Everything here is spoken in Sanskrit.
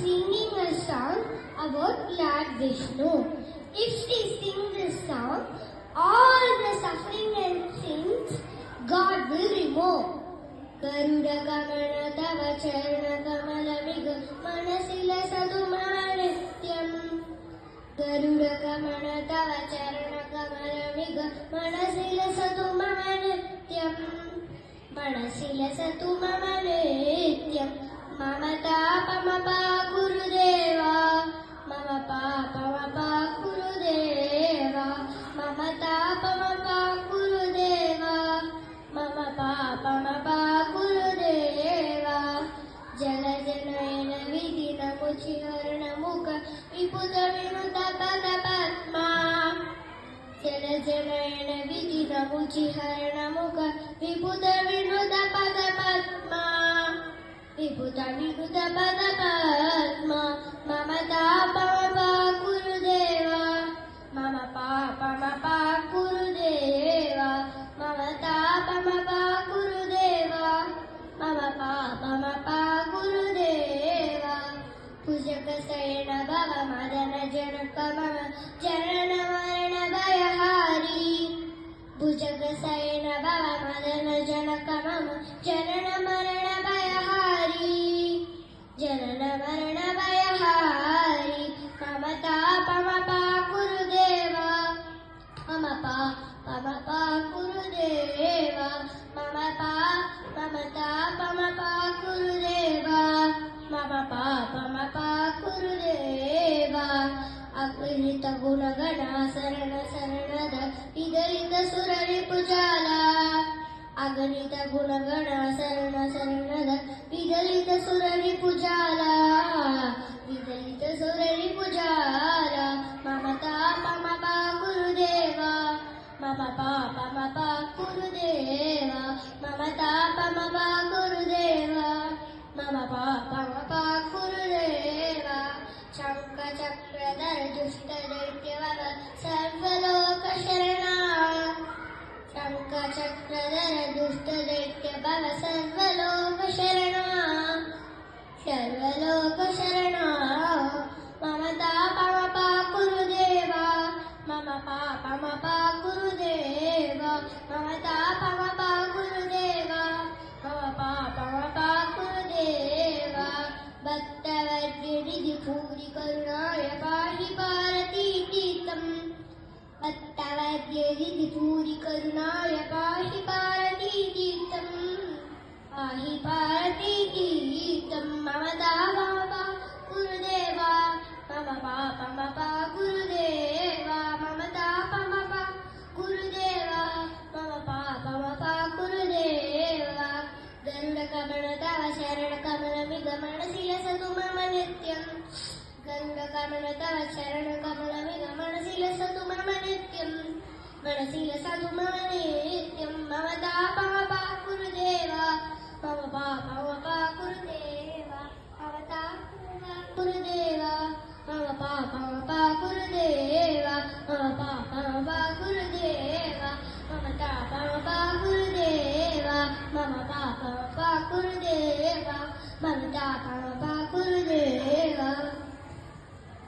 singing a song about Lord Vishnu. If we sing this song, all the suffering and sins God will remove. Garuda Gamana Tava Charana Kamalamiga Manasila Sadumanityam. Garuda Gamana Tava Charana Kamalamiga Manasila Sadumanityam. Manasila Sadumanityam. Mama Tapa Mapa Gurudeva. Mama Papa Mapa Gurudeva. Mama Tapa Mapa Gurudeva. Mama Papa Mapa Gurudeva. Jala Janayana Vidina Muchiharana Mukha Viputa Vinuta Pada Padma. Jala Janayana Vidina Muchiharana Mukha Viputa Vinuta Pada Padma. Viputa Vinuta Pada Padma. Mama Tapa Mapa Gurudeva. Mama Papa Mapa Gurudeva. Mama Tapa Mapa Gurudeva. Mama Papa Mapa Gurudeva. Pujaka Sayana Baba Madana Janaka Mama Janana Marana Bayahari. Pujaka Sayana Baba Madana Janaka Mama Janana Marana Bayahari. Janana Marana Bayahari. Mama Tapa Mapa Gurudeva. Mama Papa Mapa Gurudeva. Mama Tapa Mapa Gurudeva. Mama Papa Mapa Gurudeva. Agnita Gunagana Sarana Saranada Idalita Surari Pujala. Agnita Gunagana Sarana Saranada Idalita Surari Pujala. Idalita Surari Pujala. Mama Tapa Mapa Gurudeva. Mama Papa Mapa Gurudeva. Mama Tapa Mapa Gurudeva. Mama Papa Mapa Gurudeva. Shanka Chakradhar Dushta Daityavara Sarvaloka Sharana. Shanka Chakradhar Dushta Daityavara Sarvaloka Sharana. Sarvaloka Sharana. Mama Tapa Mapa Gurudeva. Mama Papa Mapa Gurudeva. Mama Tapa Mapa Gurudeva. Mama Papa Mapa Gurudeva. Bhattavadyanidhi Puri Karunaya Pahi Bharati Titam. Bhattavadyanidhi Puri Karunaya Pahi Bharati Titam. Pahi Bharati Titam. Mama Tapa Mapa Gurudeva. Mama Papa Mapa Gurudeva. Mama Tapa Mapa Gurudeva. Mama Papa Mapa Gurudeva. Garuda Gamana Tava Charana Kamalamiga Manasila Satumama Nityam. Garuda Gamana Tava Charana Kamalamiga Manasila Satumama Nityam. Manasila Satumama Nityam. Mama Tapa Mapa Gurudeva. Mama Papa Mapa Gurudeva. Mama Tapa Mapa Gurudeva. Mama Papa Mapa Gurudeva. Mama Papa Mapa Gurudeva. Mama Tapa Mapa Gurudeva. Mama Papa Mapa Gurudeva. Mama Tapa Mapa